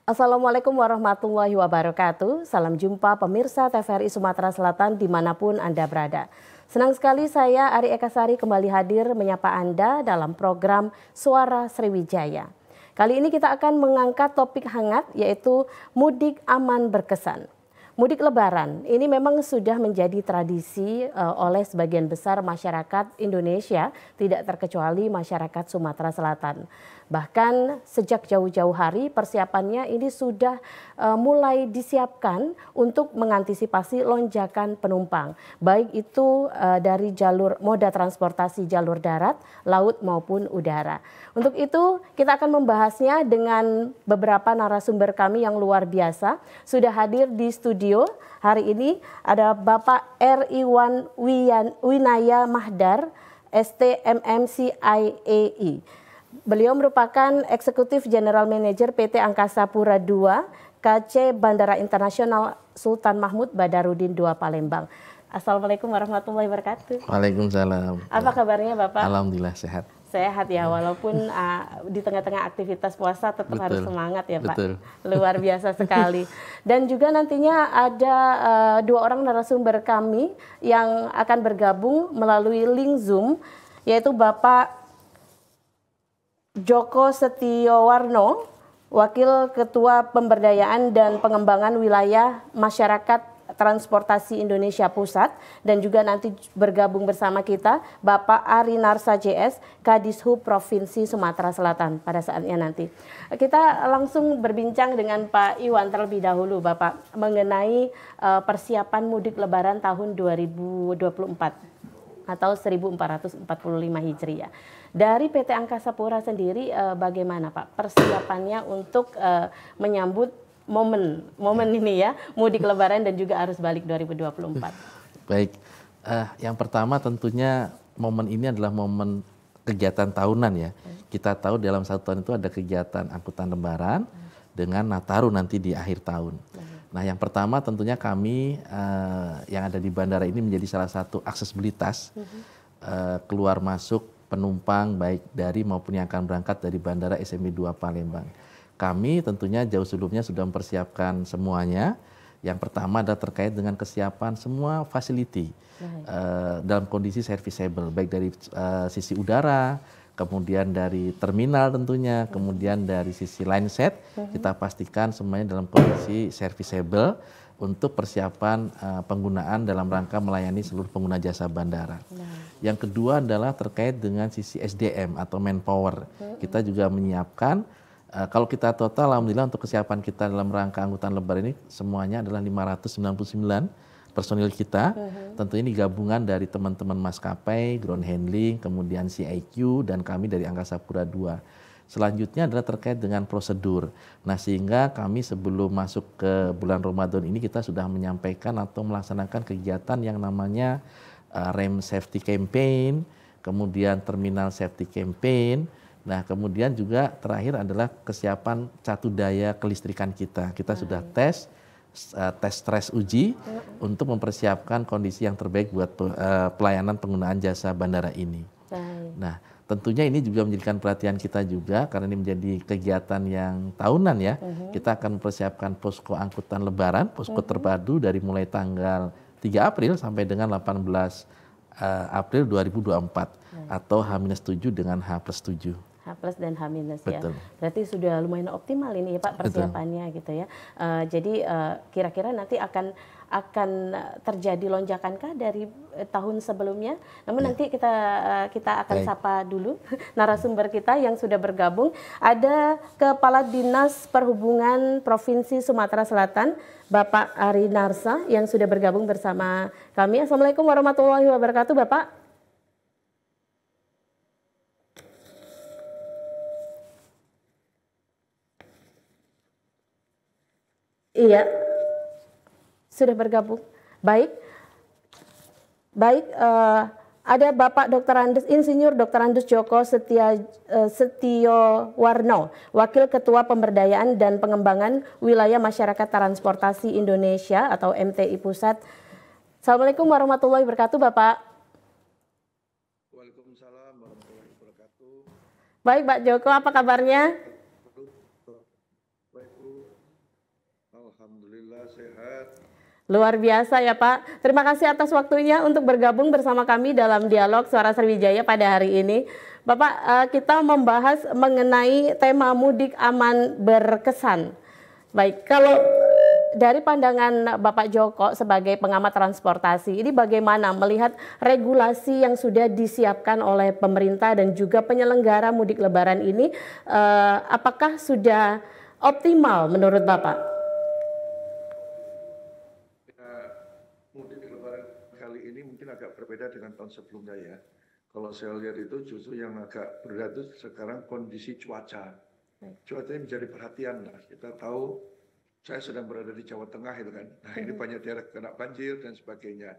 Assalamualaikum warahmatullahi wabarakatuh. Salam jumpa pemirsa TVRI Sumatera Selatan dimanapun Anda berada. Senang sekali saya Ari Ekasari kembali hadir menyapa Anda dalam program Suara Sriwijaya. Kali ini kita akan mengangkat topik hangat yaitu mudik aman berkesan. Mudik Lebaran ini memang sudah menjadi tradisi oleh sebagian besar masyarakat Indonesia, tidak terkecuali masyarakat Sumatera Selatan. Bahkan sejak jauh-jauh hari persiapannya ini sudah mulai disiapkan untuk mengantisipasi lonjakan penumpang. Baik itu dari jalur moda transportasi jalur darat, laut maupun udara. Untuk itu kita akan membahasnya dengan beberapa narasumber kami yang luar biasa. Sudah hadir di studio hari ini ada Bapak R. Iwan Winaya Mahdar, STMMCIAI. Beliau merupakan Eksekutif General Manager PT Angkasa Pura II, KC Bandara Internasional Sultan Mahmud Badarudin II Palembang. Assalamualaikum warahmatullahi wabarakatuh. Waalaikumsalam. Apa kabarnya Bapak? Alhamdulillah sehat. Sehat ya, walaupun di tengah-tengah aktivitas puasa tetap harus semangat ya Pak. Betul. Luar biasa sekali. Dan juga nantinya ada dua orang narasumber kami yang akan bergabung melalui link Zoom, yaitu Bapak Joko Setiowarno, Wakil Ketua Pemberdayaan dan Pengembangan Wilayah Masyarakat Transportasi Indonesia Pusat, dan juga nanti bergabung bersama kita Bapak Ari Narsa JS, Kadishub Provinsi Sumatera Selatan pada saatnya nanti. Kita langsung berbincang dengan Pak Iwan terlebih dahulu Bapak mengenai persiapan mudik Lebaran tahun 2024 atau 1445 Hijriah. Dari PT Angkasa Pura sendiri bagaimana Pak persiapannya untuk menyambut momen ini ya, mudik Lebaran dan juga arus balik 2024? Baik, yang pertama tentunya momen ini adalah momen kegiatan tahunan ya. Kita tahu dalam satu tahun itu ada kegiatan angkutan Lebaran dengan Nataru nanti di akhir tahun. Nah, yang pertama tentunya kami yang ada di bandara ini menjadi salah satu aksesibilitas keluar masuk penumpang baik dari maupun yang akan berangkat dari Bandara SMI 2 Palembang. Kami tentunya jauh sebelumnya sudah mempersiapkan semuanya. Yang pertama adalah terkait dengan kesiapan semua facility dalam kondisi serviceable, baik dari sisi udara, kemudian dari terminal tentunya, kemudian dari sisi line set, kita pastikan semuanya dalam kondisi serviceable untuk persiapan penggunaan dalam rangka melayani seluruh pengguna jasa bandara. Yang kedua adalah terkait dengan sisi SDM atau manpower. Kita juga menyiapkan, kalau kita total alhamdulillah untuk kesiapan kita dalam rangka angkutan Lebaran ini semuanya adalah 599 personil kita. Tentu ini gabungan dari teman-teman maskapai, ground handling, kemudian CIQ, dan kami dari Angkasa Pura II. Selanjutnya adalah terkait dengan prosedur. Nah, sehingga kami sebelum masuk ke bulan Ramadan ini kita sudah menyampaikan atau melaksanakan kegiatan yang namanya rem safety campaign, kemudian terminal safety campaign. Nah, kemudian juga terakhir adalah kesiapan catu daya kelistrikan kita. Kita sudah tes stres uji untuk mempersiapkan kondisi yang terbaik buat pelayanan penggunaan jasa bandara ini. Nah, tentunya ini juga menjadikan perhatian kita juga karena ini menjadi kegiatan yang tahunan ya. Kita akan mempersiapkan posko angkutan Lebaran, posko terpadu dari mulai tanggal 3 April sampai dengan 18 April 2024 atau H-7 dengan H+7. H plus dan H minus ya. Betul. Berarti sudah lumayan optimal ini ya Pak persiapannya. Betul. Gitu ya. Jadi kira-kira nanti akan terjadi lonjakankah dari tahun sebelumnya? Namun nanti kita akan sapa dulu narasumber kita yang sudah bergabung. Ada Kepala Dinas Perhubungan Provinsi Sumatera Selatan, Bapak Ari Narsa yang sudah bergabung bersama kami. Assalamualaikum warahmatullahi wabarakatuh, Bapak. Iya, sudah bergabung. Baik, ada Bapak Dr. Insinyur Dr. Andes Joko Setiowarno, Wakil Ketua Pemberdayaan dan Pengembangan Wilayah Masyarakat Transportasi Indonesia atau MTI Pusat. Assalamualaikum warahmatullahi wabarakatuh, Bapak. Waalaikumsalam warahmatullahi wabarakatuh. Baik, Pak Joko, apa kabarnya? Alhamdulillah sehat. Luar biasa ya Pak. Terima kasih atas waktunya untuk bergabung bersama kami dalam dialog Suara Sriwijaya pada hari ini. Bapak, kita membahas mengenai tema mudik aman berkesan. Baik, kalau dari pandangan Bapak Joko sebagai pengamat transportasi, ini bagaimana melihat regulasi yang sudah disiapkan oleh pemerintah dan juga penyelenggara mudik lebaran ini, apakah sudah optimal menurut Bapak? Ya, mudik lebaran kali ini mungkin agak berbeda dengan tahun sebelumnya ya. Kalau saya lihat itu justru yang agak berbeda itu sekarang kondisi cuaca. Cuaca ini menjadi perhatian lah. Kita tahu saya sedang berada di Jawa Tengah itu kan. Nah ini banyak daerah kena banjir dan sebagainya.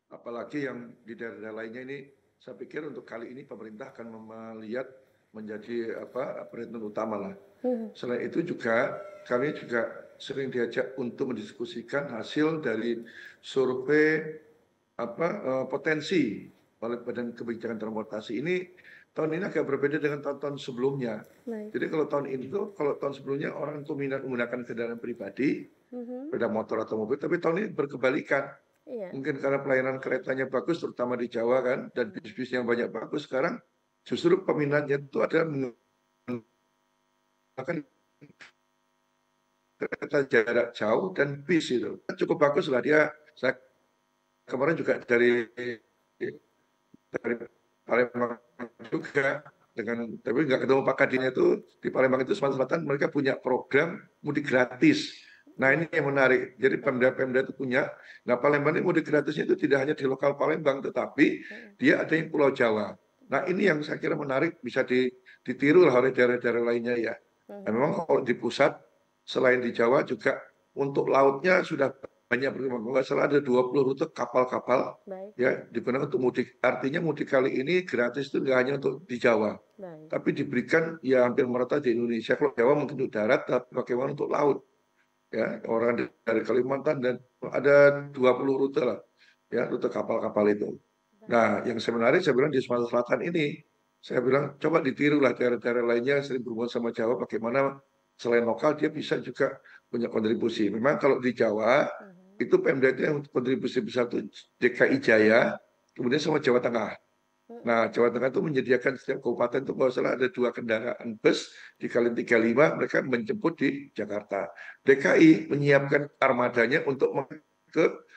Apalagi yang di daerah lainnya ini, saya pikir untuk kali ini pemerintah akan melihat menjadi perhatian utama lah. Selain itu juga kami juga sering diajak untuk mendiskusikan hasil dari survei potensi oleh Badan Kebijakan Transportasi ini. Tahun ini agak berbeda dengan tahun-tahun sebelumnya. Jadi kalau tahun sebelumnya orang itu minat menggunakan kendaraan pribadi, sepeda motor atau mobil, tapi tahun ini berkebalikan. Mungkin karena pelayanan keretanya bagus, terutama di Jawa kan, dan bis-bis yang banyak bagus. Sekarang justru peminatnya itu ada menggunakan kereta jarak jauh dan bis itu. Cukup bagus lah dia. Saya kemarin juga dari Palembang juga tapi nggak ketemu Pak Kadinya itu di Palembang itu Sumatera Selatan mereka punya program mudik gratis. Nah ini yang menarik. Jadi Pemda itu punya. Nah Palembang ini mudik gratisnya itu tidak hanya di lokal Palembang tetapi dia ada yang Pulau Jawa. Nah ini yang saya kira menarik bisa ditiru lah oleh daerah-daerah lainnya ya. Nah, memang kalau di pusat selain di Jawa juga untuk lautnya sudah banyak berkembang. Kalau nggak salah ada 20 rute kapal-kapal ya digunakan untuk mudik. Artinya mudik kali ini gratis itu nggak hanya untuk di Jawa, tapi diberikan ya hampir merata di Indonesia. Kalau Jawa mungkin untuk darat, tapi bagaimana untuk laut? Ya orang dari Kalimantan dan ada 20 rute lah, ya rute kapal-kapal itu. Nah yang sebenarnya saya bilang di Sumatera Selatan ini, saya bilang coba ditiru lah daerah-daerah lainnya yang sering berhubungan sama Jawa. Bagaimana selain lokal dia bisa juga punya kontribusi. Memang kalau di Jawa itu Pemda itu yang kontribusi besar itu DKI Jaya, kemudian sama Jawa Tengah. Nah, Jawa Tengah itu menyediakan setiap kabupaten itu kalau salah ada 2 kendaraan bus dikali 35 mereka menjemput di Jakarta. DKI menyiapkan armadanya untuk ke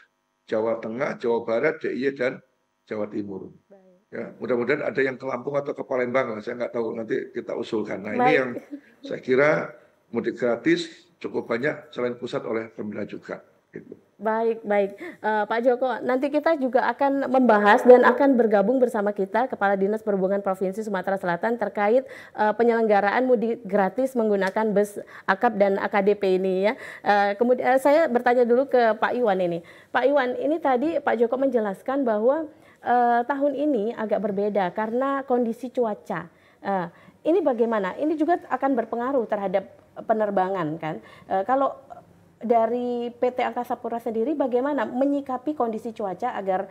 Jawa Tengah, Jawa Barat, DIY dan Jawa Timur. Ya, mudah-mudahan ada yang ke Lampung atau ke Palembang lah, saya nggak tahu nanti kita usulkan. Nah, ini yang saya kira mudik gratis cukup banyak selain pusat oleh Pemda juga. Gitu. Baik. Pak Joko, nanti kita juga akan membahas dan akan bergabung bersama kita Kepala Dinas Perhubungan Provinsi Sumatera Selatan terkait penyelenggaraan mudik gratis menggunakan bus akap dan AKDP ini ya. Kemudian saya bertanya dulu ke Pak Iwan ini. Pak Iwan, ini tadi Pak Joko menjelaskan bahwa tahun ini agak berbeda karena kondisi cuaca. Ini bagaimana? Ini juga akan berpengaruh terhadap penerbangan kan? Kalau dari PT Angkasa Pura sendiri bagaimana menyikapi kondisi cuaca agar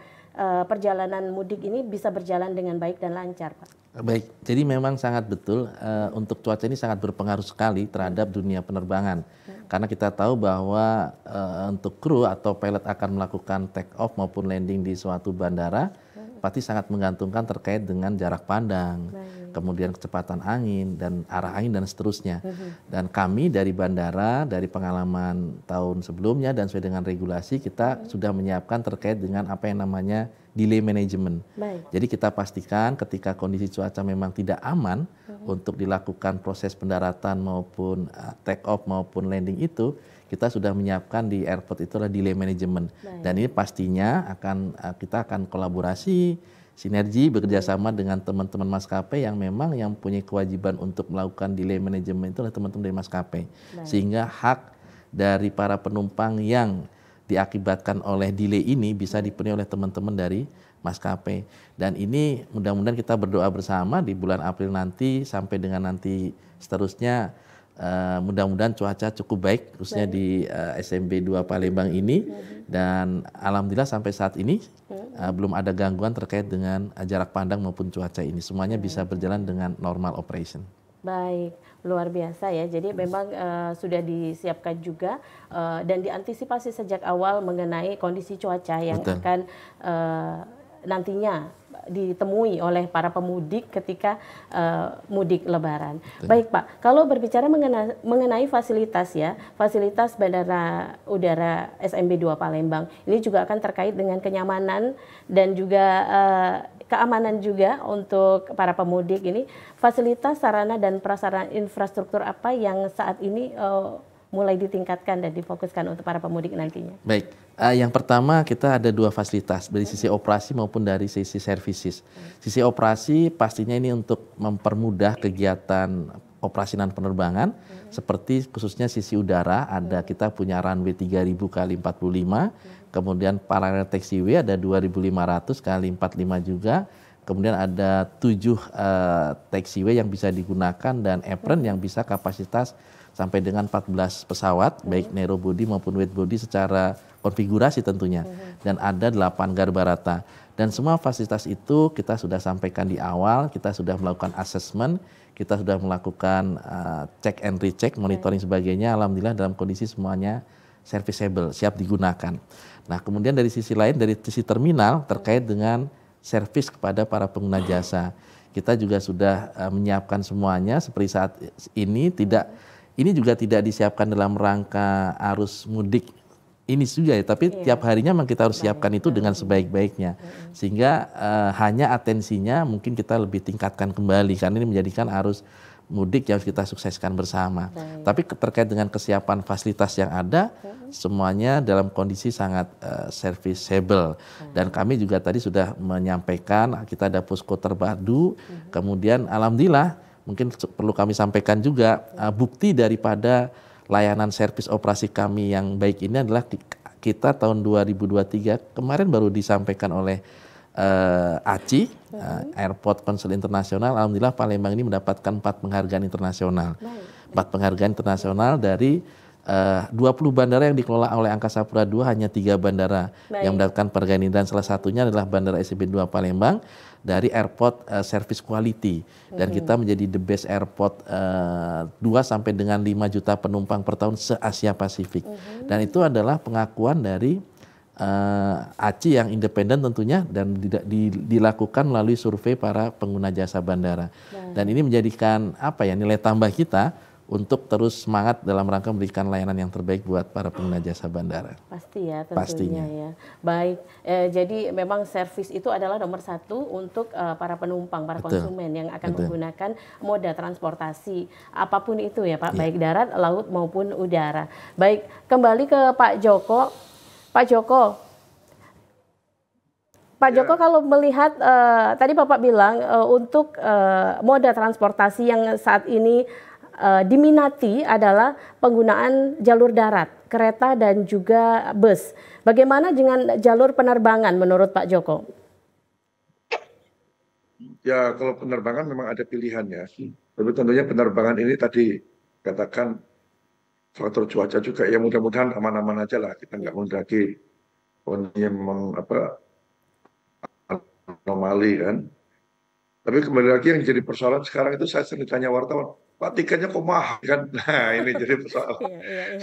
perjalanan mudik ini bisa berjalan dengan baik dan lancar, Pak? Baik, jadi memang sangat betul untuk cuaca ini sangat berpengaruh sekali terhadap dunia penerbangan. Karena kita tahu bahwa untuk kru atau pilot akan melakukan take off maupun landing di suatu bandara, pasti sangat menggantungkan terkait dengan jarak pandang, kemudian kecepatan angin dan arah angin dan seterusnya. Dan kami dari bandara, dari pengalaman tahun sebelumnya dan sesuai dengan regulasi kita sudah menyiapkan terkait dengan apa yang namanya delay management. Jadi kita pastikan ketika kondisi cuaca memang tidak aman untuk dilakukan proses pendaratan maupun take off maupun landing itu, kita sudah menyiapkan di airport itu adalah delay management. Dan ini pastinya kita akan kolaborasi, sinergi, bekerjasama dengan teman-teman maskapai yang memang yang punya kewajiban untuk melakukan delay management itu adalah teman-teman dari maskapai. Sehingga hak dari para penumpang yang diakibatkan oleh delay ini bisa dipenuhi oleh teman-teman dari maskapai. Dan ini mudah-mudahan kita berdoa bersama di bulan April nanti sampai dengan nanti seterusnya mudah-mudahan cuaca cukup baik khususnya di SMB 2 Palembang ini dan alhamdulillah sampai saat ini belum ada gangguan terkait dengan jarak pandang maupun cuaca ini. Semuanya bisa berjalan dengan normal operation. Baik, luar biasa ya. Jadi memang sudah disiapkan juga dan diantisipasi sejak awal mengenai kondisi cuaca yang Betul. akan nantinya ditemui oleh para pemudik ketika mudik Lebaran. Betul. Baik Pak, kalau berbicara mengenai fasilitas ya, fasilitas Bandara Udara SMB 2 Palembang, ini juga akan terkait dengan kenyamanan dan juga keamanan juga untuk para pemudik ini. Fasilitas, sarana dan prasarana infrastruktur apa yang saat ini mulai ditingkatkan dan difokuskan untuk para pemudik nantinya? Baik, yang pertama kita ada dua fasilitas dari sisi operasi maupun dari sisi services. Sisi operasi pastinya ini untuk mempermudah kegiatan operasi dan penerbangan, seperti khususnya sisi udara, ada kita punya runway 3000 kali 45, kemudian parallel taxiway ada 2500 kali 45 juga, kemudian ada 7 taxiway yang bisa digunakan dan apron yang bisa kapasitas sampai dengan 14 pesawat, baik narrow body maupun wide body secara konfigurasi tentunya. Dan ada 8 garbarata. Dan semua fasilitas itu kita sudah sampaikan di awal, kita sudah melakukan assessment, kita sudah melakukan check and recheck, monitoring sebagainya. Alhamdulillah dalam kondisi semuanya serviceable, siap digunakan. Nah kemudian dari sisi lain, dari sisi terminal terkait dengan servis kepada para pengguna jasa. Kita juga sudah menyiapkan semuanya seperti saat ini juga tidak disiapkan dalam rangka arus mudik ini juga ya, tapi tiap harinya memang kita harus siapkan itu dengan sebaik-baiknya. Sehingga hanya atensinya mungkin kita lebih tingkatkan kembali, karena ini menjadikan arus mudik yang harus kita sukseskan bersama. Tapi terkait dengan kesiapan fasilitas yang ada, semuanya dalam kondisi sangat serviceable. Dan kami juga tadi sudah menyampaikan, kita ada posko terpadu, kemudian alhamdulillah, mungkin perlu kami sampaikan juga bukti daripada layanan servis operasi kami yang baik ini adalah kita tahun 2023 kemarin baru disampaikan oleh ACI, Airport Council Internasional. Alhamdulillah Palembang ini mendapatkan 4 penghargaan internasional. 4 penghargaan internasional dari 20 bandara yang dikelola oleh Angkasa Pura II, hanya 3 bandara yang mendapatkan penghargaan ini, dan salah satunya adalah Bandara SMB 2 Palembang dari Airport Service Quality, dan kita menjadi the best airport 2 sampai dengan 5 juta penumpang per tahun se-Asia Pasifik. Dan itu adalah pengakuan dari ACI yang independen tentunya, dan dilakukan melalui survei para pengguna jasa bandara. Dan ini menjadikan nilai tambah kita untuk terus semangat dalam rangka memberikan layanan yang terbaik buat para pengguna jasa bandara. Pasti ya, tentunya. Pastinya. Ya. Baik, jadi memang servis itu adalah nomor 1 untuk para penumpang, para konsumen yang akan menggunakan moda transportasi apapun itu ya Pak, baik darat, laut maupun udara. Baik, kembali ke Pak Joko. Pak Joko, kalau melihat tadi Bapak bilang untuk moda transportasi yang saat ini diminati adalah penggunaan jalur darat, kereta dan juga bus. Bagaimana dengan jalur penerbangan menurut Pak Joko? Ya, kalau penerbangan memang ada pilihannya. Tapi tentunya penerbangan ini tadi katakan faktor cuaca juga, ya mudah-mudahan aman-aman aja lah. Kita nggak mendaki memang anomali kan. Tapi kembali lagi yang jadi persoalan sekarang itu, saya sering ditanya wartawan, Pak tiketnya kok mahal kan? Nah ini jadi persoalan.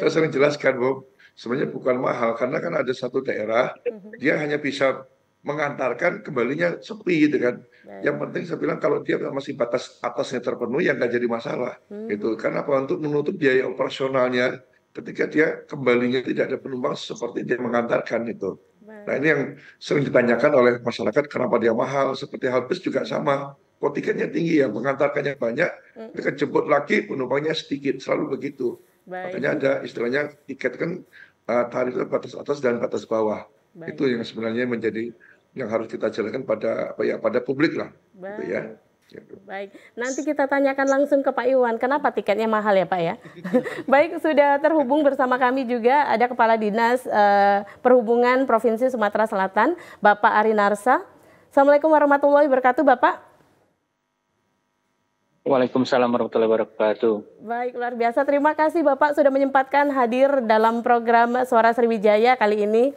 Saya sering jelaskan, Bu, sebenarnya bukan mahal, karena kan ada satu daerah, dia hanya bisa mengantarkan, kembalinya sepi gitu kan. Yang penting saya bilang kalau dia masih batas atasnya terpenuhi, ya nggak jadi masalah. Gitu. Karena apa? Untuk menutup biaya operasionalnya ketika dia kembalinya tidak ada penumpang seperti dia mengantarkan itu. Nah ini yang sering ditanyakan oleh masyarakat, kenapa dia mahal. Seperti hal bus juga sama, kok tiketnya tinggi ya, mengantarkannya banyak, ketika jemput lagi penumpangnya sedikit, selalu begitu. Makanya ada istilahnya tiket kan tarifnya batas atas dan batas bawah. Itu yang sebenarnya menjadi yang harus kita jelaskan pada pada publik lah. Gitu ya. Baik, nanti kita tanyakan langsung ke Pak Iwan, kenapa tiketnya mahal ya Pak ya? Baik, sudah terhubung bersama kami juga ada Kepala Dinas Perhubungan Provinsi Sumatera Selatan, Bapak Ari Narsa. Assalamualaikum warahmatullahi wabarakatuh, Bapak. Waalaikumsalam warahmatullahi wabarakatuh. Baik, luar biasa. Terima kasih Bapak sudah menyempatkan hadir dalam program Suara Sriwijaya kali ini.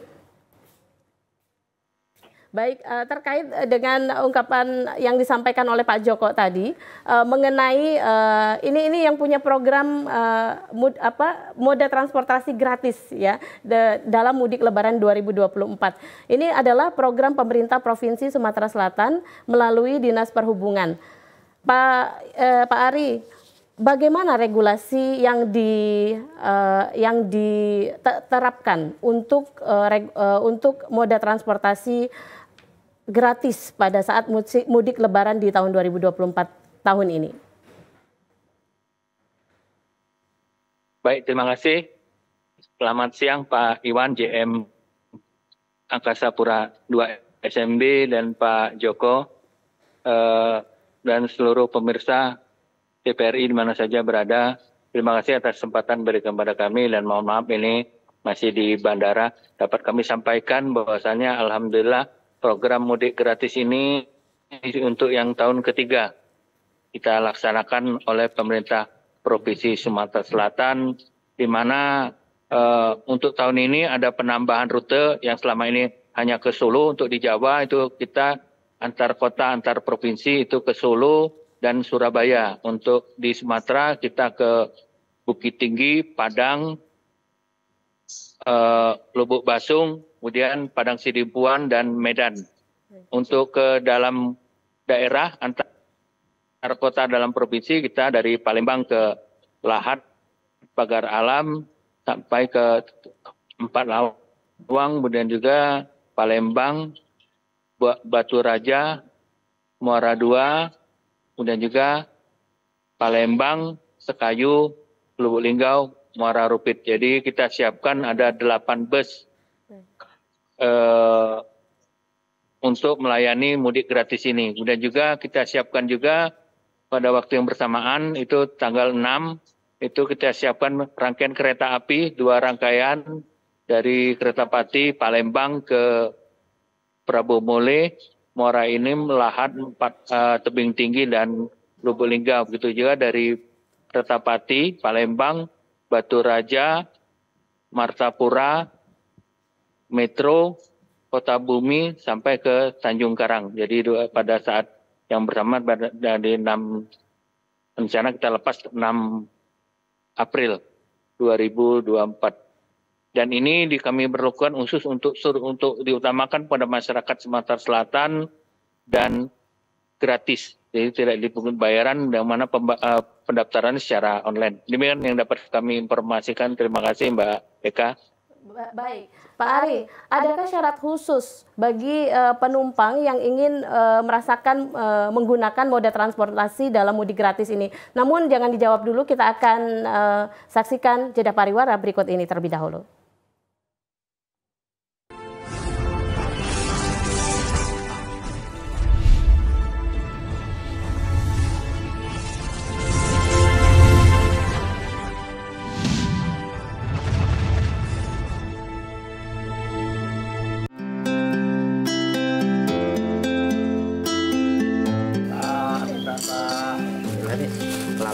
Baik, terkait dengan ungkapan yang disampaikan oleh Pak Joko tadi mengenai ini yang punya program moda transportasi gratis ya dalam mudik Lebaran 2024. Ini adalah program pemerintah Provinsi Sumatera Selatan melalui Dinas Perhubungan. Pak Ari, bagaimana regulasi yang diterapkan untuk moda transportasi gratis pada saat mudik Lebaran di tahun 2024 tahun ini? Baik, terima kasih. Selamat siang Pak Iwan, JM Angkasa Pura II SMB, dan Pak Joko, dan seluruh pemirsa TVRI di mana saja berada. Terima kasih atas kesempatan berikan kepada kami, dan mohon maaf ini masih di bandara. Dapat kami sampaikan bahwasannya alhamdulillah program mudik gratis ini untuk yang tahun ketiga kita laksanakan oleh pemerintah Provinsi Sumatera Selatan, di mana untuk tahun ini ada penambahan rute yang selama ini hanya ke Solo. Untuk di Jawa itu kita antar kota, antar provinsi itu ke Solo dan Surabaya. Untuk di Sumatera kita ke Bukit Tinggi, Padang, Lubuk Basung, kemudian Padang Sidimpuan dan Medan. Untuk ke dalam daerah antar kota dalam provinsi kita dari Palembang ke Lahat, Pagar Alam sampai ke Empat Lawang, kemudian juga Palembang, Batu Raja, Muara II, kemudian juga Palembang, Sekayu, Lubuk Linggau, Muara Rupit. Jadi kita siapkan ada 8 bus untuk melayani mudik gratis ini. Kemudian juga kita siapkan juga pada waktu yang bersamaan, itu tanggal 6, itu kita siapkan rangkaian kereta api, 2 rangkaian dari Kertapati, Palembang ke Prabu Mole, Muara Enim, Lahat, Tebing Tinggi, dan Lubuk Linggau. Begitu juga dari Kertapati, Palembang, Batu Raja, Martapura, Metro, Kota Bumi sampai ke Tanjung Karang. Jadi pada saat yang bersamaan dari 6 rencana kita lepas 6 April 2024. Dan ini kami berlakukan khusus untuk diutamakan pada masyarakat Sumatera Selatan dan gratis. Jadi tidak dipungut bayaran, yang mana pendaftaran secara online. Demikian yang dapat kami informasikan. Terima kasih Mbak Eka. Baik, Pak Ari, adakah syarat khusus bagi penumpang yang ingin merasakan menggunakan moda transportasi dalam mudik gratis ini? Namun jangan dijawab dulu, kita akan saksikan jeda pariwara berikut ini terlebih dahulu.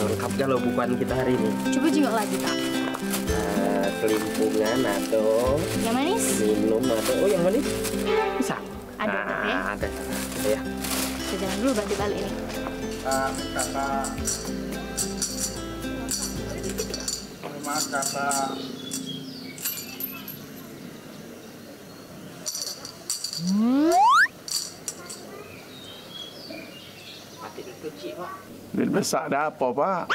Lengkap kalau bukuan kita hari ini. Coba jengok lagi, Kak. Kelimpungan atau yang manis? Minum atau yang manis? Bisa. Ada ya? Ada. Ya. Kita jalan dulu berarti balik ini. Kakak. Maaf kakak. Mati kecil, Pak. Duit besar dah apa, Pak?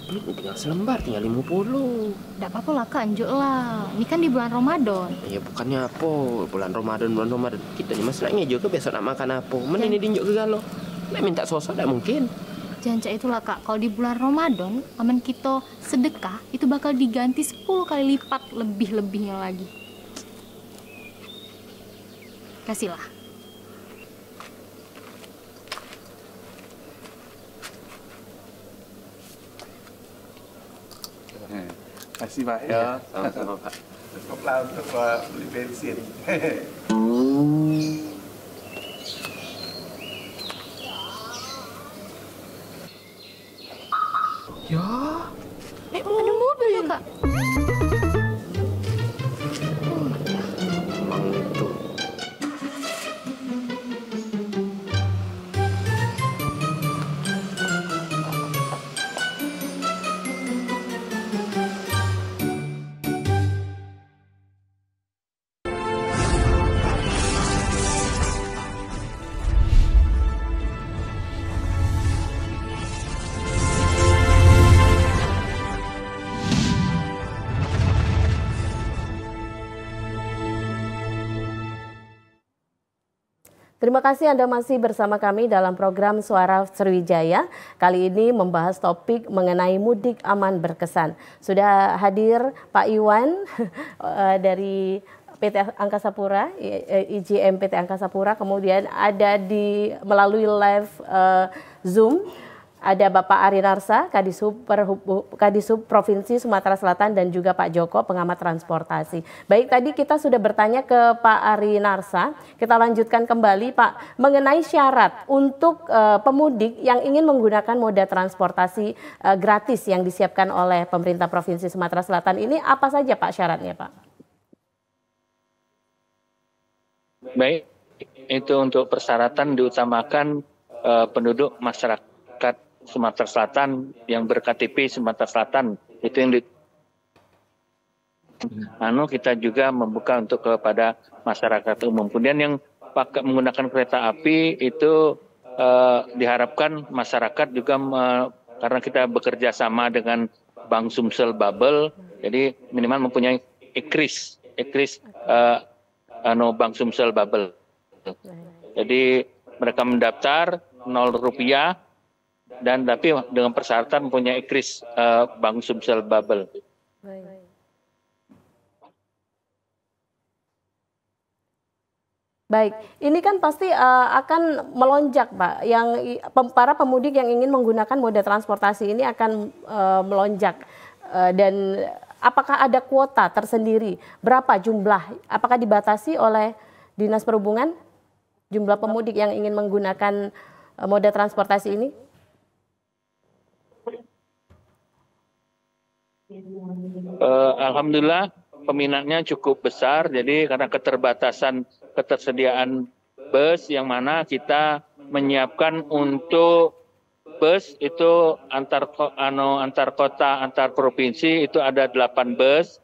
Duit tinggal selembar, tinggal 50. Nggak apa-apa lah, Kak. Anjuk lah. Ini kan di bulan Ramadan. Ya bukannya apa, bulan Ramadan. Kita ni masalahnya juga besok nak makan apa. Mana ini dinjuk ke galau. Nak minta sosok tak mungkin. Jangan cak itulah, Kak. Kalau di bulan Ramadan, aman kita sedekah, itu bakal diganti 10 kali lipat lebih-lebihnya lagi. Kasihlah. Kasih Pak ya. Sama-sama Pak. Cukuplah untuk beli bensin. Ya, Ada mobil ya, Kak. terima kasih Anda masih bersama kami dalam program Suara Sriwijaya. Kali ini membahas topik mengenai mudik aman berkesan. Sudah hadir Pak Iwan dari PT Angkasa Pura, IJM PT Angkasa Pura, kemudian ada melalui live Zoom. Ada Bapak Ari Narsa, Kadisub Provinsi Sumatera Selatan, dan juga Pak Joko, pengamat transportasi. Baik, tadi kita sudah bertanya ke Pak Ari Narsa. Kita lanjutkan kembali, Pak, mengenai syarat untuk pemudik yang ingin menggunakan moda transportasi gratis yang disiapkan oleh pemerintah Provinsi Sumatera Selatan ini, apa saja Pak syaratnya, Pak? Baik, itu untuk persyaratan diutamakan penduduk masyarakat Sumatera Selatan yang ber-KTP Sumatera Selatan, itu yang kita juga membuka untuk kepada masyarakat umum. Kemudian yang menggunakan kereta api itu diharapkan masyarakat juga karena kita bekerja sama dengan Bank Sumsel Bubble, jadi minimal mempunyai ekris Bank Sumsel Bubble. Jadi mereka mendaftar 0 rupiah, dan tapi dengan persyaratan mempunyai kris Bank Sumsel Bubble. Baik, ini kan pasti akan melonjak, Pak. Yang para pemudik yang ingin menggunakan moda transportasi ini akan melonjak. Dan apakah ada kuota tersendiri? Berapa jumlah? Apakah dibatasi oleh Dinas Perhubungan jumlah pemudik yang ingin menggunakan moda transportasi ini? Alhamdulillah peminatnya cukup besar, jadi karena ketersediaan bus yang mana kita menyiapkan untuk bus itu antar kota, antar provinsi itu ada 8 bus,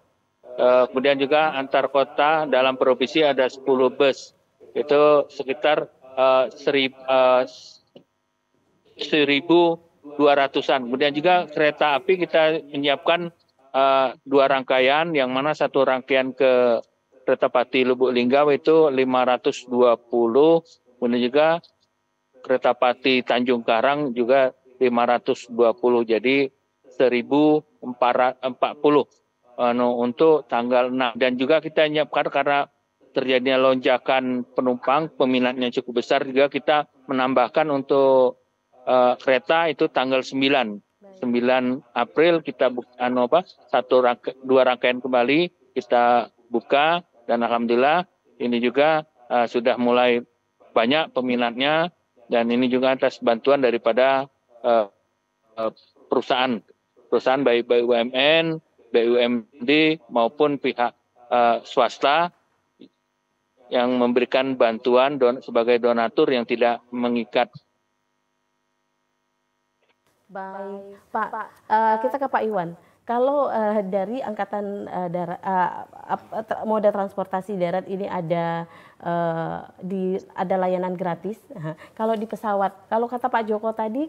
kemudian juga antar kota dalam provinsi ada 10 bus, itu sekitar 1.200-an. Kemudian juga kereta api kita menyiapkan 2 rangkaian, yang mana satu rangkaian ke Kertapati Lubuk Linggau itu 520, kemudian juga Kertapati Tanjung Karang juga 520, jadi 1.040 untuk tanggal 6. Dan juga kita menyiapkan karena terjadinya lonjakan penumpang, peminatnya cukup besar, juga kita menambahkan untuk kereta itu tanggal 9 April kita 2 rangkaian kembali kita buka, dan alhamdulillah ini juga sudah mulai banyak peminatnya, dan ini juga atas bantuan daripada perusahaan baik BUMN, BUMD maupun pihak swasta yang memberikan bantuan sebagai donatur yang tidak mengikat. Baik, Pak. Kita ke Pak Iwan. Kalau dari Angkatan Darat, moda transportasi darat ini ada layanan gratis. Kalau di pesawat, kalau kata Pak Joko tadi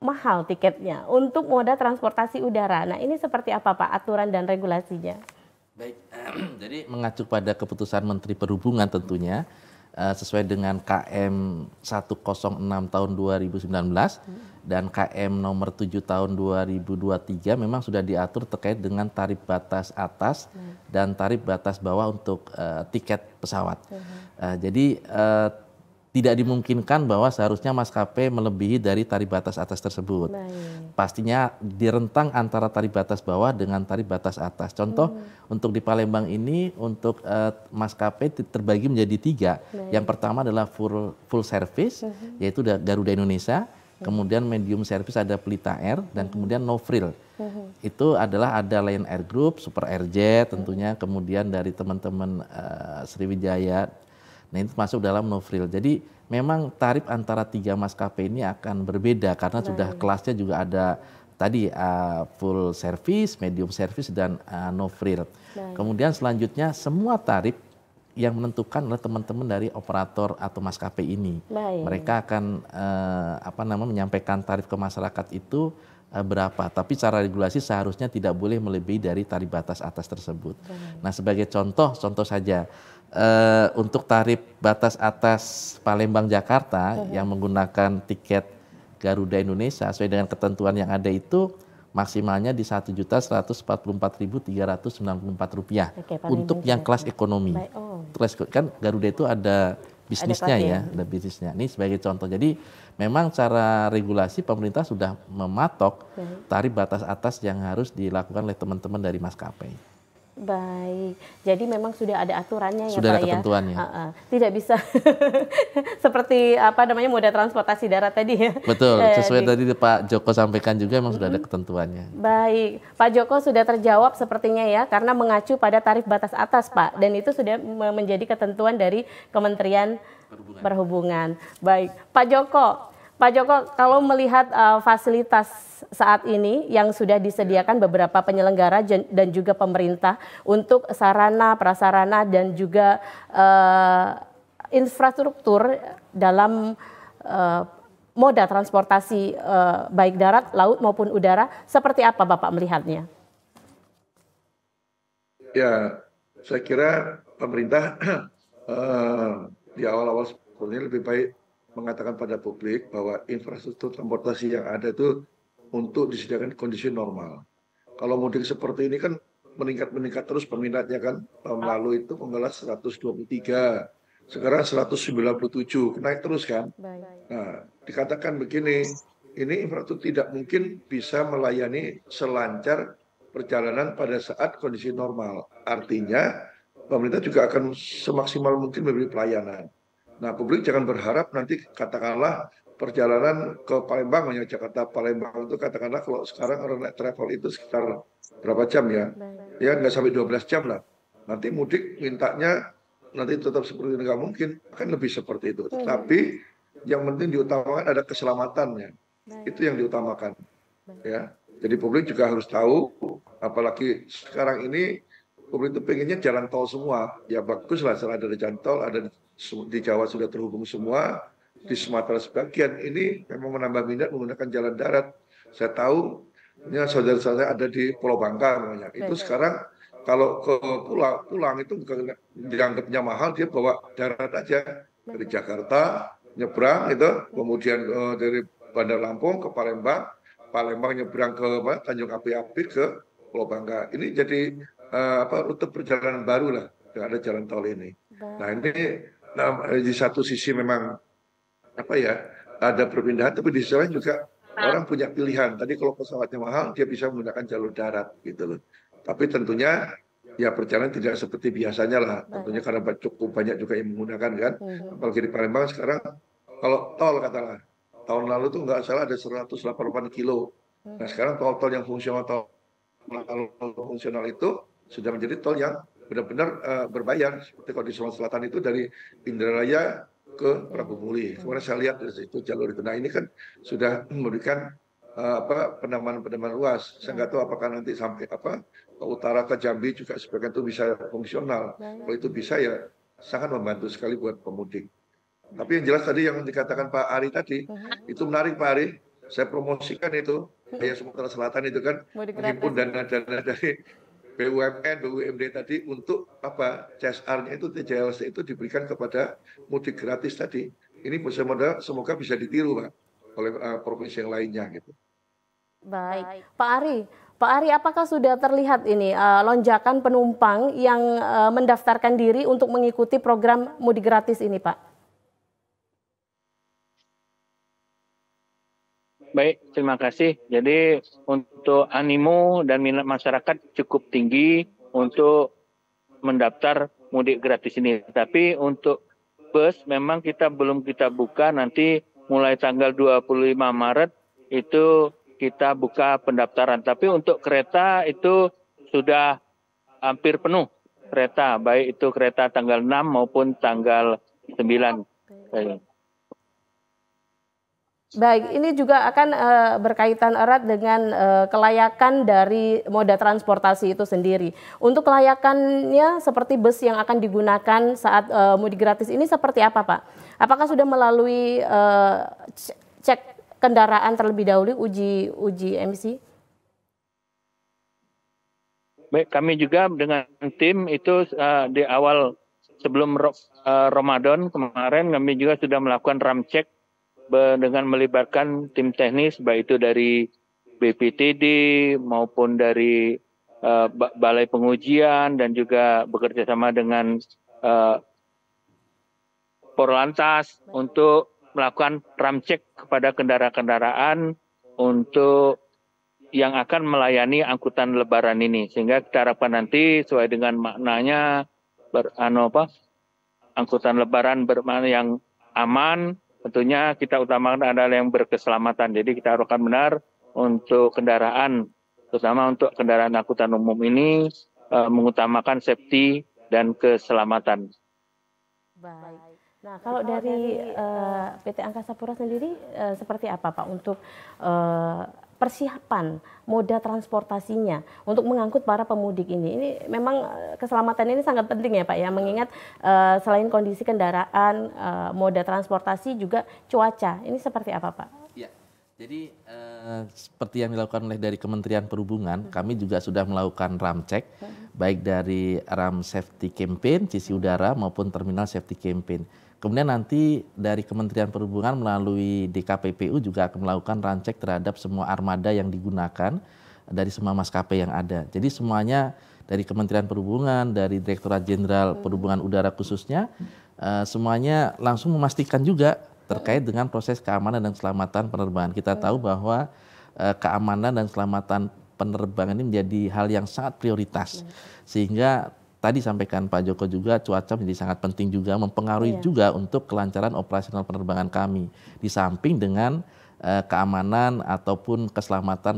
mahal tiketnya untuk moda transportasi udara. Nah, ini seperti apa Pak aturan dan regulasinya? Baik, jadi mengacu pada keputusan Menteri Perhubungan tentunya, sesuai dengan KM 106 tahun 2019 dan KM nomor 7 tahun 2023 memang sudah diatur terkait dengan tarif batas atas dan tarif batas bawah untuk tiket pesawat. Jadi tidak dimungkinkan bahwa seharusnya maskapai melebihi dari tarif batas atas tersebut. Pastinya di rentang antara tarif batas bawah dengan tarif batas atas. Contoh untuk di Palembang ini untuk maskapai terbagi menjadi 3. Yang pertama adalah full service, yaitu Garuda Indonesia. Kemudian medium service ada Pelita Air, dan kemudian no frill. Itu adalah ada Lion Air Group, Super Airjet tentunya, kemudian dari teman-teman Sriwijaya. Nah, itu masuk dalam no frill. Jadi memang tarif antara 3 maskapai ini akan berbeda karena sudah kelasnya juga ada tadi full service, medium service, dan no frill. Kemudian selanjutnya semua tarif yang menentukan adalah teman-teman dari operator atau maskapai ini. Mereka akan menyampaikan tarif ke masyarakat itu berapa, tapi secara regulasi seharusnya tidak boleh melebihi dari tarif batas atas tersebut. Nah, sebagai contoh saja, untuk tarif batas atas Palembang Jakarta yang menggunakan tiket Garuda Indonesia sesuai dengan ketentuan yang ada itu maksimalnya di Rp1.144.394 untuk yang kelas ekonomi. Kan Garuda itu ada bisnisnya ya, ada bisnisnya. Ini sebagai contoh. Jadi memang secara regulasi pemerintah sudah mematok tarif batas atas yang harus dilakukan oleh teman-teman dari maskapai. Baik, jadi memang sudah ada aturannya ya Sudah Pak ada ketentuannya. Tidak bisa seperti moda transportasi darat tadi ya. Betul, sesuai tadi Pak Joko sampaikan juga memang sudah ada ketentuannya. Baik, Pak Joko sudah terjawab sepertinya ya, karena mengacu pada tarif batas atas Pak, dan itu sudah menjadi ketentuan dari Kementerian Perhubungan. Baik, Pak Joko, kalau melihat fasilitas saat ini yang sudah disediakan beberapa penyelenggara dan juga pemerintah untuk sarana, prasarana dan juga infrastruktur dalam moda transportasi baik darat, laut maupun udara, seperti apa Bapak melihatnya? Ya, saya kira pemerintah di awal-awal sebetulnya lebih baik mengatakan pada publik bahwa infrastruktur transportasi yang ada itu untuk disediakan kondisi normal. Kalau mudik seperti ini kan meningkat terus peminatnya kan. Tahun lalu itu penggalas 123, sekarang 197, naik terus kan. Nah, dikatakan begini, ini infrastruktur tidak mungkin bisa melayani selancar perjalanan pada saat kondisi normal. Artinya pemerintah juga akan semaksimal mungkin memberi pelayanan. Nah, publik jangan berharap nanti katakanlah perjalanan ke Palembang, hanya Jakarta Palembang itu katakanlah kalau sekarang orang naik travel itu sekitar berapa jam ya? Ya nggak sampai 12 jam lah. Nanti mudik mintanya nanti tetap seperti itu, nggak mungkin, akan lebih seperti itu. Tapi yang penting diutamakan ada keselamatannya. Itu yang diutamakan. Ya. Jadi publik juga harus tahu, apalagi sekarang ini publik itu pengennya jalan tol semua. Ya baguslah setelah ada jalan tol, ada di Jawa sudah terhubung semua. Di Sumatera sebagian ini memang menambah minat menggunakan jalan darat. Saya tahu ini saudara-saudara ada di Pulau Bangka namanya. Itu sekarang kalau ke pulang itu bukan dianggapnya mahal, dia bawa darat aja dari Jakarta nyebrang itu, kemudian dari Bandar Lampung ke Palembang, Palembang nyebrang ke Tanjung Api-Api ke Pulau Bangka. Ini jadi rute perjalanan baru lah dengan ada jalan tol ini. Nah ini di satu sisi memang ada perpindahan, tapi di sisi lain juga orang punya pilihan. Tadi kalau pesawatnya mahal, dia bisa menggunakan jalur darat gitu loh. Tapi tentunya ya perjalanan tidak seperti biasanya lah. Tentunya karena cukup banyak juga yang menggunakan kan. Apalagi di Palembang sekarang kalau tol katakanlah tahun lalu tuh nggak salah ada 188 kilo. Nah sekarang tol-tol yang fungsional itu sudah menjadi tol yang benar-benar berbayar. Seperti kalau di Sulawesi Selatan itu dari Indralaya ke Prabu Muli. Kemudian saya lihat dari situ jalur itu. Nah ini kan sudah memberikan penambahan luas. Saya nggak tahu apakah nanti sampai ke utara ke Jambi juga sebagian itu bisa fungsional. Kalau itu bisa ya sangat membantu sekali buat pemudik. Tapi yang jelas tadi yang dikatakan Pak Ari tadi itu menarik Pak Ari. Saya promosikan itu kayak Sumatera Selatan itu kan menghimpun dana-dana dari BUMN, BUMD tadi untuk CSR-nya itu TJLC itu diberikan kepada mudik gratis tadi. Ini semoga bisa ditiru Pak oleh provinsi yang lainnya gitu. Baik, Pak Ari, apakah sudah terlihat ini lonjakan penumpang yang mendaftarkan diri untuk mengikuti program mudik gratis ini, Pak? Baik, terima kasih. Jadi untuk animo dan minat masyarakat cukup tinggi untuk mendaftar mudik gratis ini. Tapi untuk bus memang kita belum kita buka, nanti mulai tanggal 25 Maret itu kita buka pendaftaran. Tapi untuk kereta itu sudah hampir penuh kereta, baik itu kereta tanggal 6 maupun tanggal 9. Baik, ini juga akan berkaitan erat dengan kelayakan dari moda transportasi itu sendiri. Untuk kelayakannya seperti bus yang akan digunakan saat mudik gratis ini seperti apa, Pak? Apakah sudah melalui cek kendaraan terlebih dahulu, uji emisi? Baik, kami juga dengan tim itu di awal sebelum Ramadan kemarin kami juga sudah melakukan ramcek dengan melibatkan tim teknis baik itu dari BPTD maupun dari Balai Pengujian dan juga bekerja sama dengan Korlantas untuk melakukan ramcek kepada kendaraan-kendaraan untuk yang akan melayani angkutan Lebaran ini, sehingga kita harapkan nanti sesuai dengan maknanya angkutan Lebaran bermakna yang aman. Tentunya kita utamakan adalah yang berkeselamatan. Jadi kita harapkan benar untuk kendaraan, terutama untuk kendaraan angkutan umum ini mengutamakan safety dan keselamatan. Baik. Nah, kalau dari PT Angkasa Pura sendiri seperti apa Pak untuk persiapan moda transportasinya untuk mengangkut para pemudik ini? Ini memang keselamatan ini sangat penting ya Pak ya, mengingat selain kondisi kendaraan, moda transportasi juga cuaca. Ini seperti apa Pak? Ya, jadi seperti yang dilakukan oleh dari Kementerian Perhubungan, kami juga sudah melakukan ramcek, baik dari ram safety campaign, sisi udara maupun terminal safety campaign. Kemudian nanti dari Kementerian Perhubungan melalui DKPPU juga akan melakukan ramcek terhadap semua armada yang digunakan dari semua maskapai yang ada. Jadi semuanya dari Kementerian Perhubungan, dari Direktorat Jenderal Perhubungan Udara khususnya, semuanya langsung memastikan juga terkait dengan proses keamanan dan keselamatan penerbangan. Kita tahu bahwa keamanan dan keselamatan penerbangan ini menjadi hal yang sangat prioritas. Sehingga tadi sampaikan Pak Joko juga cuaca menjadi sangat penting juga, mempengaruhi juga untuk kelancaran operasional penerbangan kami. Di samping dengan keamanan ataupun keselamatan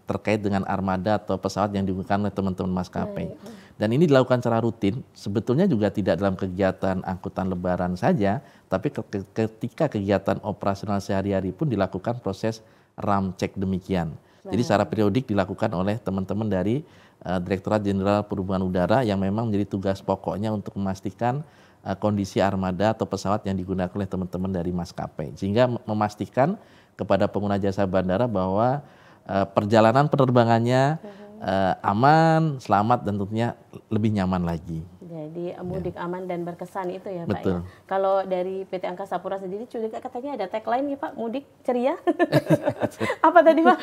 terkait dengan armada atau pesawat yang digunakan oleh teman-teman maskapai. Dan ini dilakukan secara rutin, sebetulnya juga tidak dalam kegiatan angkutan Lebaran saja, tapi ketika kegiatan operasional sehari-hari pun dilakukan proses ramcek demikian. Jadi secara periodik dilakukan oleh teman-teman dari Direktorat Jenderal Perhubungan Udara yang memang menjadi tugas pokoknya untuk memastikan kondisi armada atau pesawat yang digunakan oleh teman-teman dari maskapai. Sehingga memastikan kepada pengguna jasa bandara bahwa perjalanan penerbangannya aman, selamat dan tentunya lebih nyaman lagi. Jadi mudik aman dan berkesan itu ya Pak. Betul. Ya. Kalau dari PT Angkasa Pura sendiri juga katanya ada tagline nih Pak, mudik ceria. Apa tadi Pak?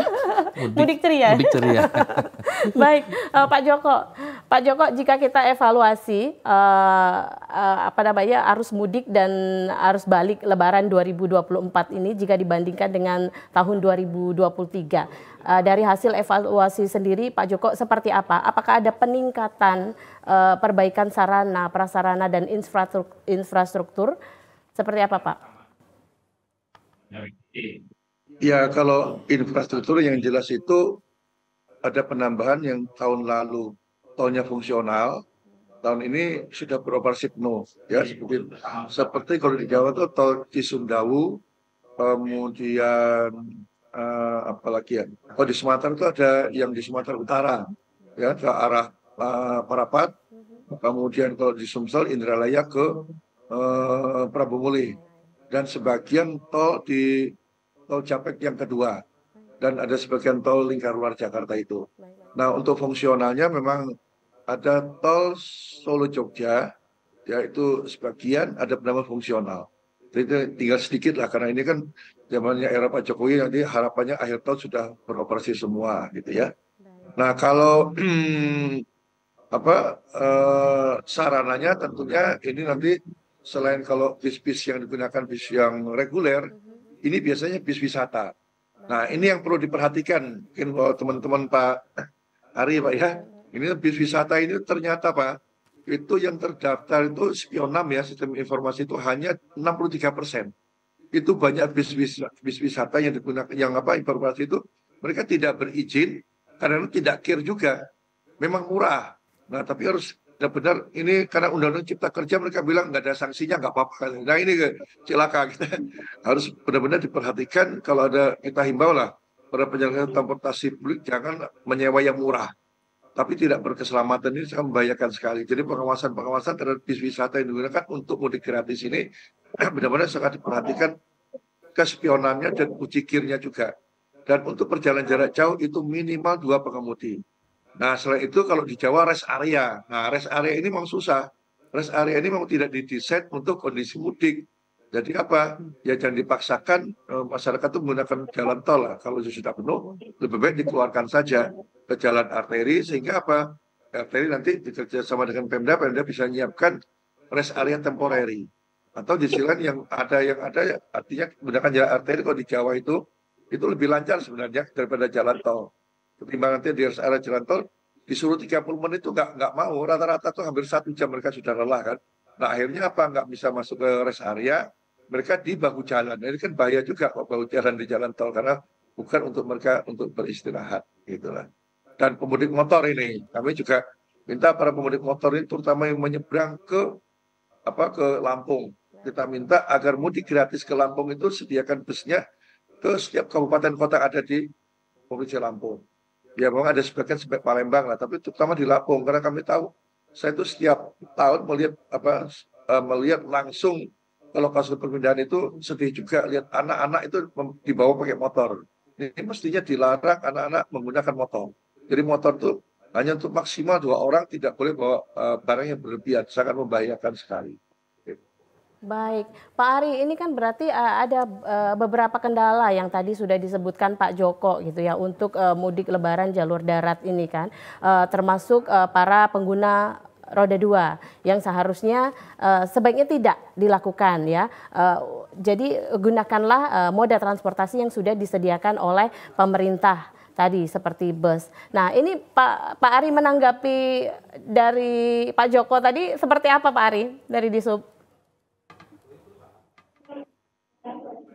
Mudik ceria. Mudik ceria. Baik, Pak Joko, jika kita evaluasi arus mudik dan arus balik Lebaran 2024 ini jika dibandingkan dengan tahun 2023. Dari hasil evaluasi sendiri Pak Joko seperti apa? Apakah ada peningkatan perbaikan sarana, prasarana dan infrastruktur? Seperti apa Pak? Ya kalau infrastruktur yang jelas itu ada penambahan yang tahun lalu tolnya fungsional, tahun ini sudah beroperasi penuh ya, seperti kalau di Jawa itu tol Cisumdawu, kemudian apalagi ya, kalau di Sumatera itu ada yang di Sumatera Utara ya ke arah Parapat, kemudian kalau di Sumsel Indralaya ke Prabomuli, dan sebagian tol di tol Japek yang kedua, dan ada sebagian tol lingkar luar Jakarta itu. Nah untuk fungsionalnya memang ada tol Solo Jogja, yaitu sebagian ada penambah fungsional. Jadi tinggal sedikit lah karena ini kan zamannya era Pak Jokowi, nanti harapannya akhir tahun sudah beroperasi semua gitu ya. Nah kalau sarananya tentunya ini nanti selain kalau bis-bis yang digunakan bis yang reguler, ini biasanya bis wisata. Nah ini yang perlu diperhatikan mungkin teman-teman Pak Ari Pak ya. Ini bis wisata ini ternyata Pak, itu yang terdaftar itu Spionam ya, sistem informasi itu hanya 63%. Itu banyak bis wisata yang digunakan, yang informasi itu mereka tidak berizin karena tidak care juga. Memang murah. Nah tapi harus benar-benar ini karena Undang-Undang Cipta Kerja mereka bilang nggak ada sanksinya nggak apa-apa. Nah ini celaka, kita harus benar-benar diperhatikan. Kalau ada, kita himbau lah pada penyelenggara transportasi publik jangan menyewa yang murah tapi tidak berkeselamatan, ini sangat membahayakan sekali. Jadi pengawasan terhadap bis wisata yang digunakan untuk mudik gratis ini benar-benar sangat diperhatikan kespionannya dan ujikirnya juga. Dan untuk perjalanan jarak jauh itu minimal 2 pengemudi. Nah selain itu kalau di Jawa rest area. Nah rest area ini memang susah. rest area ini memang tidak didesain untuk kondisi mudik. Jadi apa? Ya jangan dipaksakan masyarakat itu menggunakan jalan tol lah. Kalau sudah penuh, lebih baik dikeluarkan saja ke jalan arteri sehingga apa? Arteri nanti bekerja sama dengan Pemda bisa menyiapkan rest area temporary. Atau di sisi lain yang ada artinya menggunakan jalan arteri kalau di Jawa itu lebih lancar sebenarnya daripada jalan tol. Ketimbang nanti di rest area jalan tol disuruh 30 menit itu nggak mau, rata-rata tuh hampir 1 jam mereka sudah lelah kan. Nah akhirnya apa? Nggak bisa masuk ke rest area, mereka di bahu jalan. Ini kan bahaya juga kok bahu jalan di jalan tol karena bukan untuk mereka untuk beristirahat gitulah. Dan pemudik motor ini kami juga minta para pemudik motor ini terutama yang menyeberang ke Lampung. Kita minta agar mudik gratis ke Lampung itu sediakan busnya ke setiap kabupaten kota ada di Provinsi Lampung. Ya memang ada sebagian sampai Palembang lah, tapi terutama di Lampung karena kami tahu saya itu setiap tahun melihat langsung ke lokasi perpindahan itu sedih juga lihat anak-anak itu dibawa pakai motor. Ini mestinya dilarang anak-anak menggunakan motor. Jadi motor itu hanya untuk maksimal 2 orang, tidak boleh bawa barang yang berlebihan, sangat membahayakan sekali. Baik, Pak Ari, ini kan berarti ada beberapa kendala yang tadi sudah disebutkan Pak Joko gitu ya untuk mudik Lebaran jalur darat ini kan, termasuk para pengguna roda 2 yang seharusnya sebaiknya tidak dilakukan ya. Jadi gunakanlah moda transportasi yang sudah disediakan oleh pemerintah tadi seperti bus. Nah ini Pak Ari menanggapi dari Pak Joko tadi seperti apa Pak Ari dari Disub?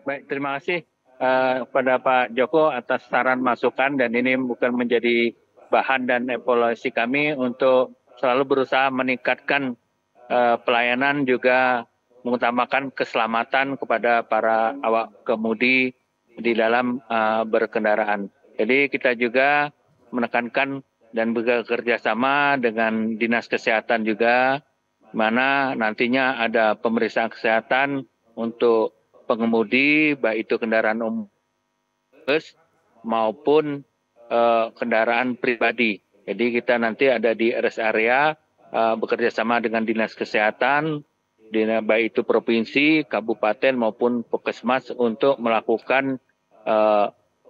Baik, terima kasih kepada Pak Joko atas saran masukan dan ini bukan menjadi bahan dan evaluasi kami untuk selalu berusaha meningkatkan pelayanan juga mengutamakan keselamatan kepada para awak kemudi di dalam berkendaraan. Jadi kita juga menekankan dan bekerja sama dengan Dinas Kesehatan juga, mana nantinya ada pemeriksaan kesehatan untuk pengemudi, baik itu kendaraan umum bus maupun kendaraan pribadi. Jadi kita nanti ada di rest area bekerja sama dengan Dinas Kesehatan, baik itu provinsi, kabupaten maupun puskesmas untuk melakukan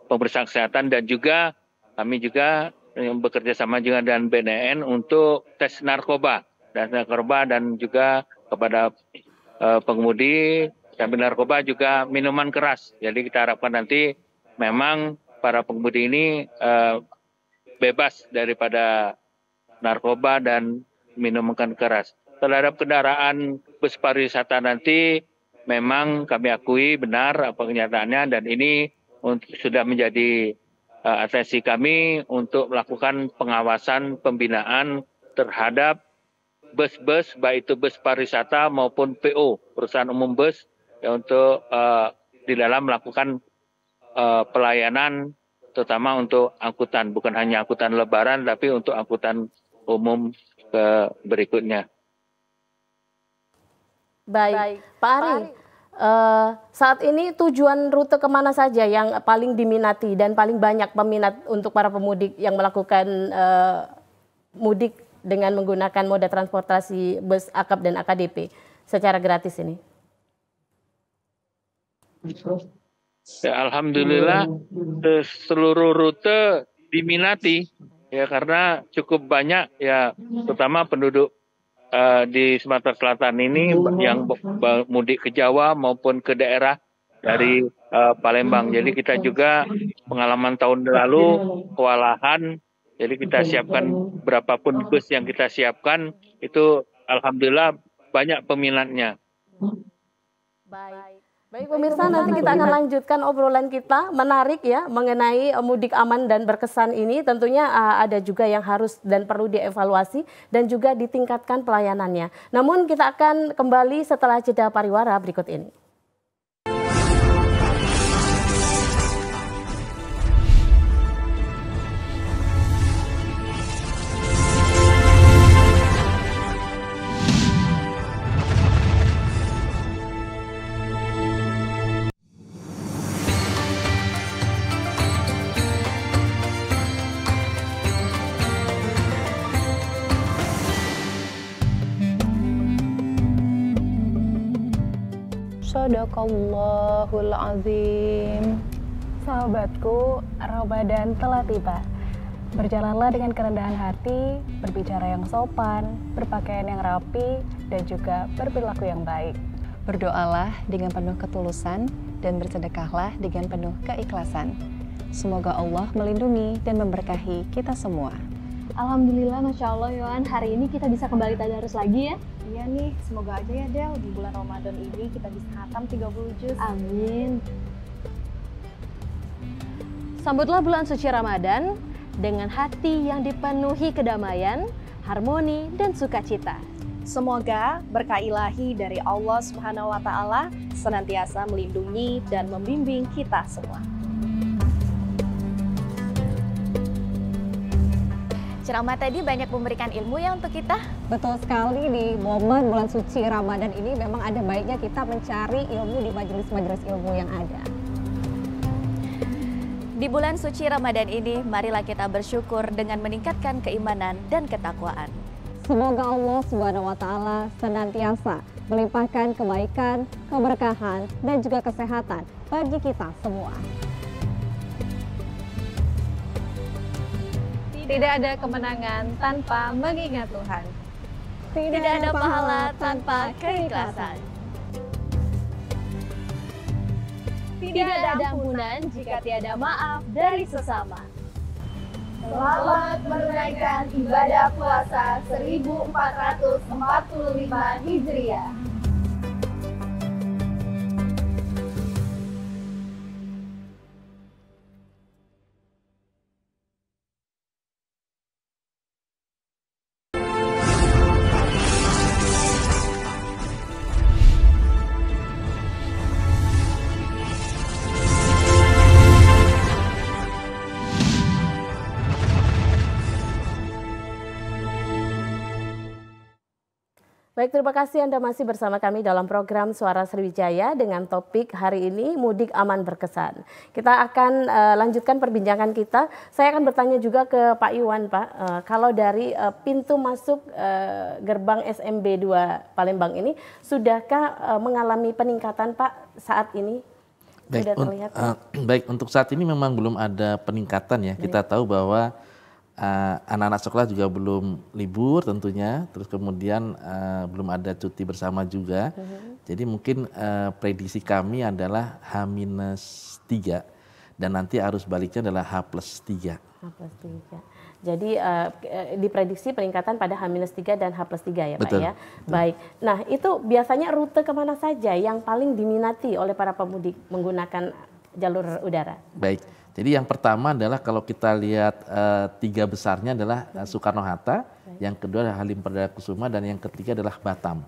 pemeriksaan kesehatan dan juga kami juga bekerja sama juga dengan BNN untuk tes narkoba dan juga kepada pengemudi sambil narkoba juga minuman keras. Jadi kita harapkan nanti memang para pengemudi ini bebas daripada narkoba dan minuman keras. Terhadap kendaraan bus pariwisata nanti memang kami akui benar apa kenyataannya dan ini sudah menjadi atensi kami untuk melakukan pengawasan pembinaan terhadap bus-bus baik itu bus pariwisata maupun PO perusahaan umum bus ya, untuk di dalam melakukan pelayanan terutama untuk angkutan, bukan hanya angkutan lebaran tapi untuk angkutan umum berikutnya. Baik, Pak Ari, saat ini tujuan rute kemana saja yang paling diminati dan paling banyak peminat untuk para pemudik yang melakukan mudik dengan menggunakan moda transportasi bus akap dan AKDP secara gratis ini? Ya, alhamdulillah seluruh rute diminati ya karena cukup banyak ya terutama penduduk di Sumatera Selatan ini yang mudik ke Jawa maupun ke daerah dari Palembang. Jadi kita juga pengalaman tahun lalu kewalahan. Jadi kita siapkan berapapun bus yang kita siapkan itu alhamdulillah banyak peminatnya. Baik pemirsa, nanti kita akan lanjutkan obrolan kita menarik ya mengenai mudik aman dan berkesan ini. Tentunya ada juga yang harus dan perlu dievaluasi dan juga ditingkatkan pelayanannya. Namun kita akan kembali setelah jeda pariwara berikut ini. Shadaqallahul azim. Sahabatku, Ramadan telah tiba. Berjalanlah dengan kerendahan hati, berbicara yang sopan, berpakaian yang rapi, dan juga berperilaku yang baik. Berdoalah dengan penuh ketulusan dan bersedekahlah dengan penuh keikhlasan. Semoga Allah melindungi dan memberkahi kita semua. Alhamdulillah, Masya Allah Yohan, hari ini kita bisa kembali tadarus lagi ya. Iya nih, semoga aja ya Del, di bulan Ramadan ini kita bisa khatam 30 juz. Amin. Sambutlah bulan suci Ramadan dengan hati yang dipenuhi kedamaian, harmoni, dan sukacita. Semoga berkah ilahi dari Allah Subhanahu wa Ta'ala senantiasa melindungi dan membimbing kita semua. Ceramah tadi banyak memberikan ilmu ya untuk kita. Betul sekali, di momen bulan suci Ramadan ini memang ada baiknya kita mencari ilmu di majelis-majelis ilmu yang ada. Di bulan suci Ramadan ini, marilah kita bersyukur dengan meningkatkan keimanan dan ketakwaan. Semoga Allah Subhanahu wa Ta'ala senantiasa melimpahkan kebaikan, keberkahan, dan juga kesehatan bagi kita semua. Tidak ada kemenangan tanpa mengingat Tuhan. Tidak ada pahala tanpa keikhlasan. Tidak ada ampunan jika tiada maaf dari sesama. Selamat menunaikan ibadah puasa 1445 Hijriah. Baik, terima kasih Anda masih bersama kami dalam program Suara Sriwijaya dengan topik hari ini Mudik Aman Berkesan. Kita akan lanjutkan perbincangan kita. Saya akan bertanya juga ke Pak Iwan, Pak. Kalau dari pintu masuk gerbang SMB 2 Palembang ini, sudahkah mengalami peningkatan Pak saat ini? Baik, Sudah terlihat? Baik, untuk saat ini memang belum ada peningkatan ya. Kita tahu bahwa anak-anak sekolah juga belum libur tentunya, terus kemudian belum ada cuti bersama juga. Jadi mungkin prediksi kami adalah H-3 dan nanti arus baliknya adalah H+3. H+3. Jadi diprediksi peningkatan pada H-3 dan H+3 ya Pak. Betul. Ya. Baik. Nah, itu biasanya rute kemana saja yang paling diminati oleh para pemudik menggunakan jalur udara? Baik. Jadi yang pertama adalah kalau kita lihat tiga besarnya adalah Soekarno-Hatta, yang kedua adalah Halim Perdana Kusuma, dan yang ketiga adalah Batam.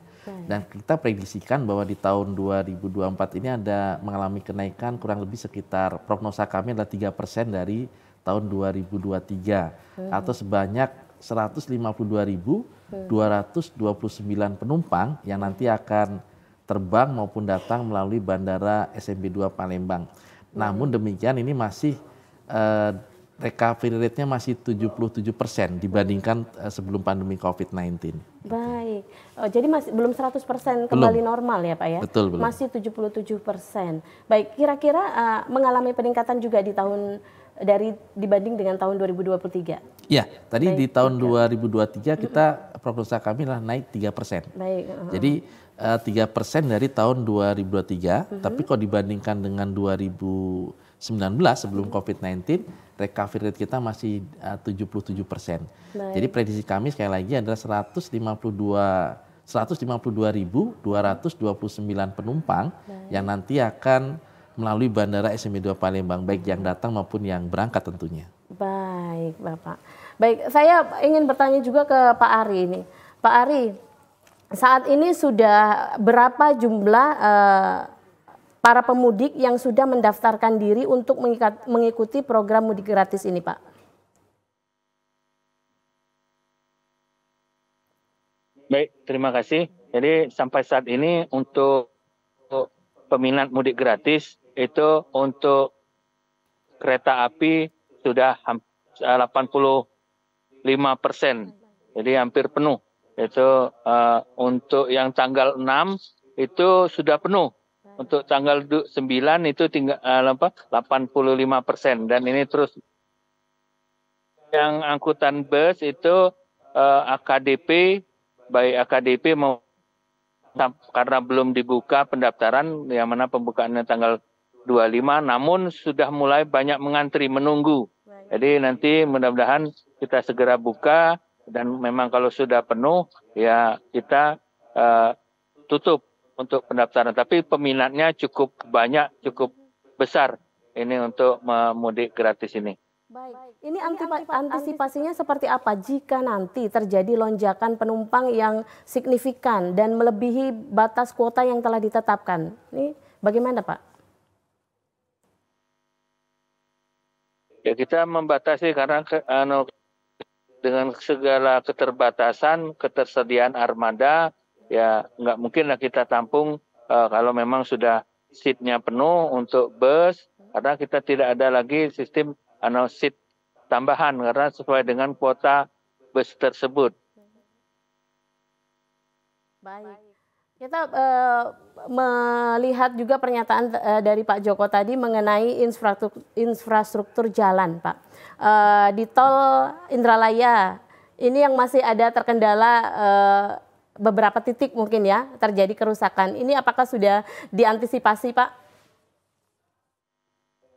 Dan kita prediksikan bahwa di tahun 2024 ini ada mengalami kenaikan kurang lebih sekitar, prognosa kami adalah 3% dari tahun 2023 atau sebanyak 152.229 penumpang yang nanti akan terbang maupun datang melalui Bandara SMB 2 Palembang. Namun demikian ini masih recovery rate-nya masih 77% dibandingkan sebelum pandemi COVID-19. Baik, jadi masih belum 100% kembali normal ya Pak ya? Betul, belum. Masih 77%. Baik, kira-kira mengalami peningkatan juga di tahun dibanding dengan tahun 2023? Ya, tadi baik, di tahun 2023 kita prognosa kami adalah naik 3%. Baik. Jadi 3% dari tahun 2023, tapi kalau dibandingkan dengan 2019 sebelum COVID-19, recovery rate kita masih 77%. Jadi prediksi kami sekali lagi adalah 152.229 penumpang yang nanti akan melalui Bandara SMB 2 Palembang, baik yang datang maupun yang berangkat tentunya. Baik, Bapak. Baik, saya ingin bertanya juga ke Pak Ari ini. Pak Ari, saat ini sudah berapa jumlah para pemudik yang sudah mendaftarkan diri untuk mengikuti program mudik gratis ini, Pak? Baik, terima kasih. Jadi sampai saat ini untuk peminat mudik gratis itu untuk kereta api sudah 85%, jadi hampir penuh. Itu untuk yang tanggal 6 itu sudah penuh. Untuk tanggal 9 itu tinggal 85% dan ini terus. Yang angkutan bus itu AKDP, baik AKDP mau karena belum dibuka pendaftaran, yang mana pembukaannya tanggal 25, namun sudah mulai banyak mengantri menunggu. Jadi nanti mudah-mudahan kita segera buka dan memang kalau sudah penuh ya kita tutup untuk pendaftaran. Tapi peminatnya cukup banyak, cukup besar ini untuk mudik gratis ini. Baik, ini antisipasinya seperti apa jika nanti terjadi lonjakan penumpang yang signifikan dan melebihi batas kuota yang telah ditetapkan? Ini bagaimana, Pak? Ya kita membatasi karena dengan segala keterbatasan, ketersediaan armada, ya nggak mungkin lah kita tampung kalau memang sudah seatnya penuh untuk bus, karena kita tidak ada lagi sistem seat tambahan karena sesuai dengan kuota bus tersebut. Baik, kita melihat juga pernyataan dari Pak Joko tadi mengenai infrastruktur jalan, Pak. Di tol Indralaya ini yang masih ada terkendala beberapa titik mungkin ya terjadi kerusakan. Ini apakah sudah diantisipasi, Pak?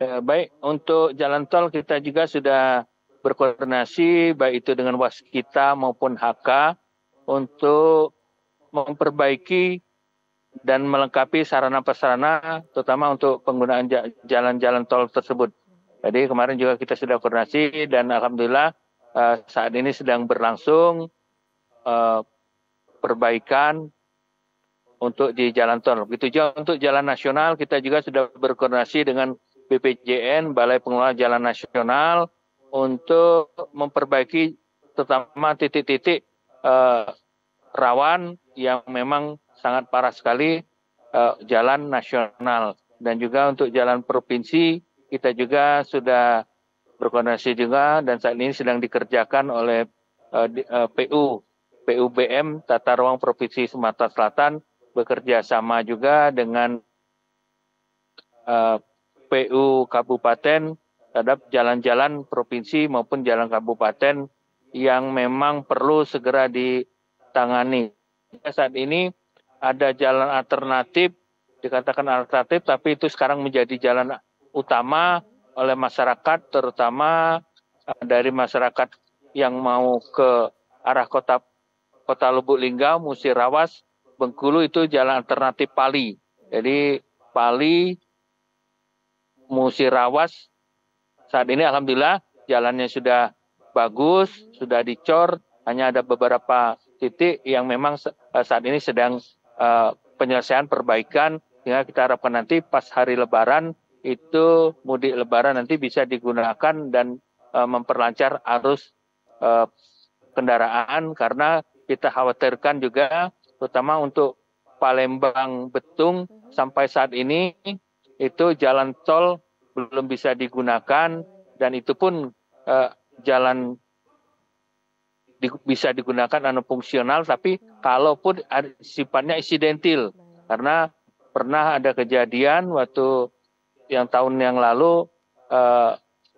Baik, untuk jalan tol kita juga sudah berkoordinasi baik itu dengan Waskita maupun HK untuk memperbaiki dan melengkapi sarana-prasarana terutama untuk penggunaan jalan-jalan tol tersebut. Jadi kemarin juga kita sudah koordinasi dan alhamdulillah saat ini sedang berlangsung perbaikan untuk di jalan tol. Begitu juga untuk jalan nasional kita juga sudah berkoordinasi dengan BPJN, Balai Pengelola Jalan Nasional, untuk memperbaiki terutama titik-titik rawan yang memang sangat parah sekali jalan nasional. Dan juga untuk jalan provinsi kita juga sudah berkoordinasi juga dan saat ini sedang dikerjakan oleh PUBM Tata Ruang Provinsi Sumatera Selatan bekerja sama juga dengan PU Kabupaten terhadap jalan-jalan provinsi maupun jalan kabupaten yang memang perlu segera ditangani. Saat ini ada jalan alternatif, dikatakan alternatif, tapi itu sekarang menjadi jalan utama oleh masyarakat, terutama dari masyarakat yang mau ke arah kota Lubuk Linggau, Musirawas, Bengkulu itu jalan alternatif Pali. Jadi Pali, Musirawas, saat ini alhamdulillah jalannya sudah bagus, sudah dicor, hanya ada beberapa titik yang memang saat ini sedang penyelesaian perbaikan, sehingga kita harapkan nanti pas hari Lebaran itu mudik Lebaran nanti bisa digunakan dan memperlancar arus kendaraan karena kita khawatirkan juga terutama untuk Palembang Betung sampai saat ini itu jalan tol belum bisa digunakan dan itu pun jalan bisa digunakan fungsional tapi kalaupun sifatnya insidentil karena pernah ada kejadian waktu yang tahun yang lalu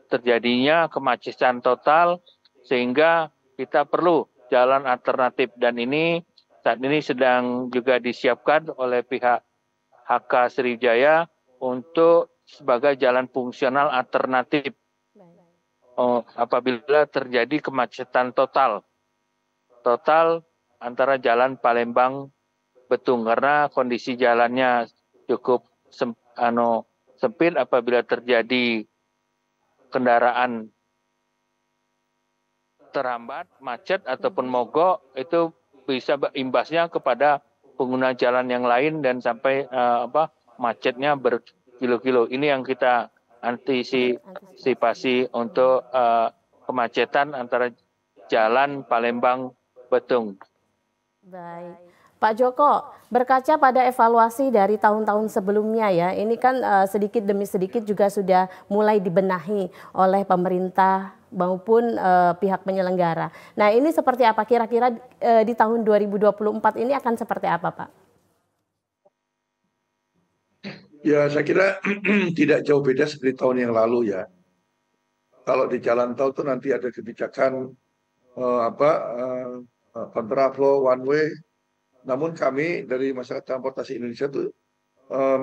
terjadinya kemacetan total sehingga kita perlu jalan alternatif dan ini saat ini sedang juga disiapkan oleh pihak HK Sriwijaya untuk sebagai jalan fungsional alternatif apabila terjadi kemacetan total antara jalan Palembang Betung karena kondisi jalannya cukup sempit apabila terjadi kendaraan terhambat, macet ataupun mogok itu bisa berimbasnya kepada pengguna jalan yang lain dan sampai macetnya berkilo-kilo. Ini yang kita antisipasi untuk kemacetan antara jalan Palembang Betung. Baik. Pak Joko, berkaca pada evaluasi dari tahun-tahun sebelumnya ya, ini kan sedikit demi sedikit juga sudah mulai dibenahi oleh pemerintah maupun pihak penyelenggara. Nah ini seperti apa kira-kira di tahun 2024 ini akan seperti apa Pak? Ya, saya kira tidak jauh beda seperti tahun yang lalu ya. Kalau di jalan tol tuh nanti ada kebijakan kontraflow, one way. Namun kami dari Masyarakat Transportasi Indonesia tuh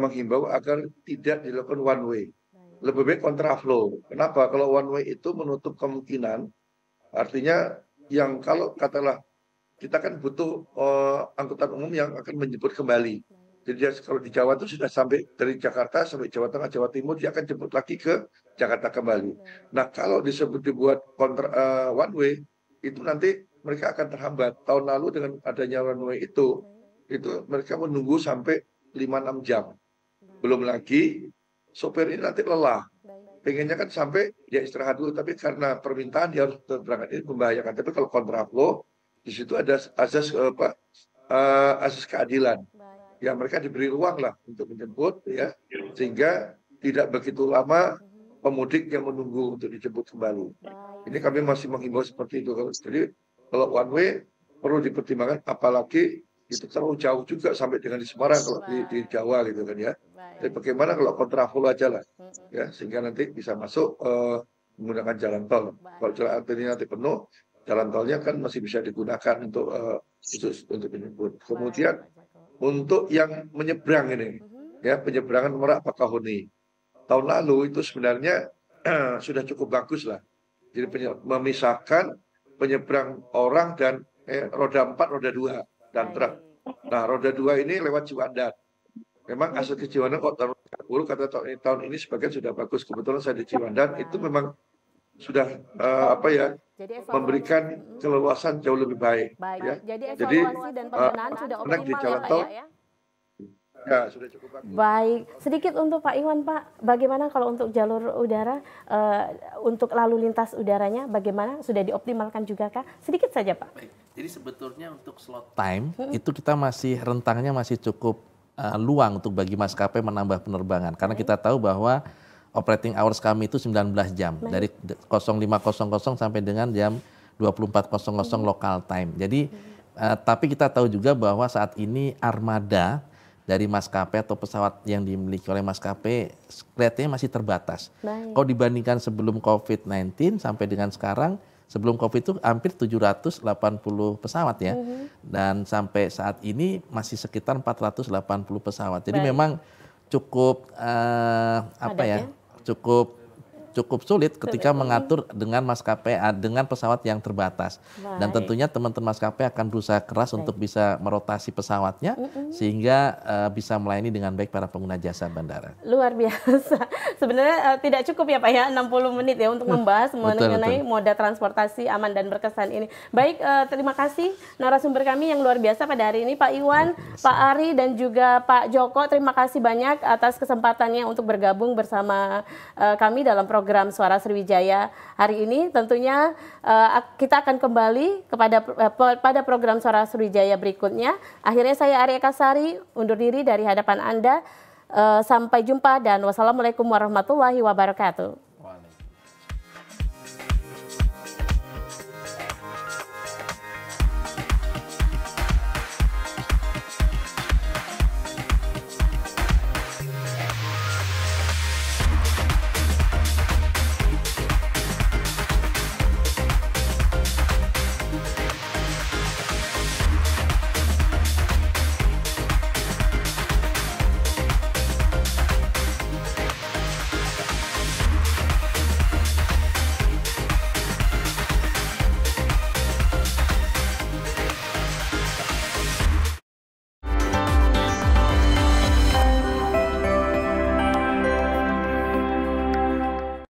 menghimbau agar tidak dilakukan one way. Lebih baik kontraflow. Kenapa? Kalau one way itu menutup kemungkinan, artinya yang kalau katakanlah kita kan butuh angkutan umum yang akan menjemput kembali. Jadi kalau di Jawa itu sudah sampai dari Jakarta sampai Jawa Tengah, Jawa Timur, dia akan jemput lagi ke Jakarta kembali. Nah kalau dibuat one way, itu nanti mereka akan terhambat. Tahun lalu dengan adanya one way itu mereka menunggu sampai 5-6 jam. Belum lagi sopir ini nanti lelah. Pengennya kan sampai dia istirahat dulu, tapi karena permintaan dia harus berangkat, ini membahayakan. Tapi kalau kontraflow, di situ ada asas keadilan. Ya mereka diberi ruang lah untuk menjemput ya, sehingga tidak begitu lama pemudik yang menunggu untuk dijemput kembali. Ini kami masih menghimbau seperti itu. Jadi kalau one way perlu dipertimbangkan, apalagi itu terlalu jauh juga sampai dengan di Semarang kalau di Jawa gitu kan ya. Tapi bagaimana kalau kontraflow aja lah ya, sehingga nanti bisa masuk menggunakan jalan tol. Kalau jalan arteri nanti penuh, jalan tolnya kan masih bisa digunakan untuk khusus untuk menjemput. Kemudian untuk yang menyeberang ini, ya penyeberangan Merak Bakahuni, tahun lalu itu sebenarnya sudah cukup bagus lah. Jadi memisahkan penyeberang orang dan roda 4, roda 2 dan truk. Nah roda 2 ini lewat Ciwandan. Memang asal ke Ciwandan kok kata tahun ini sebagian sudah bagus. Kebetulan saya di Ciwandan itu memang sudah memberikan keleluasan jauh lebih baik. Ya. Jadi evaluasi dan pembenahan sudah optimal ya Pak ya? Ya, sudah cukup bagus. Baik, sedikit untuk Pak Iwan Pak, bagaimana kalau untuk jalur udara, untuk lalu lintas udaranya bagaimana? Sudah dioptimalkan juga kah? Sedikit saja Pak. Baik. Jadi sebetulnya untuk slot time itu kita masih rentangnya masih cukup luang untuk bagi maskapai menambah penerbangan. Karena kita tahu bahwa operating hours kami itu 19 jam. Dari 05.00 sampai dengan jam 24.00 local time. Jadi, tapi kita tahu juga bahwa saat ini armada dari maskapai atau pesawat yang dimiliki oleh maskapai kelihatannya masih terbatas. Kalau dibandingkan sebelum COVID-19 sampai dengan sekarang, sebelum COVID itu hampir 780 pesawat ya. Dan sampai saat ini masih sekitar 480 pesawat. Jadi memang cukup cukup sulit ketika mengatur dengan maskapai dengan pesawat yang terbatas. Dan tentunya teman-teman maskapai akan berusaha keras untuk bisa merotasi pesawatnya sehingga bisa melayani dengan baik para pengguna jasa bandara. Luar biasa. Sebenarnya tidak cukup ya Pak ya 60 menit ya untuk membahas mengenai moda transportasi aman dan berkesan ini. Baik, terima kasih narasumber kami yang luar biasa pada hari ini Pak Iwan, Pak Ari dan juga Pak Joko. Terima kasih banyak atas kesempatannya untuk bergabung bersama kami dalam program Suara Sriwijaya hari ini. Tentunya kita akan kembali pada program Suara Sriwijaya berikutnya. Akhirnya saya Ari Ekasari undur diri dari hadapan Anda. Sampai jumpa dan wassalamualaikum warahmatullahi wabarakatuh.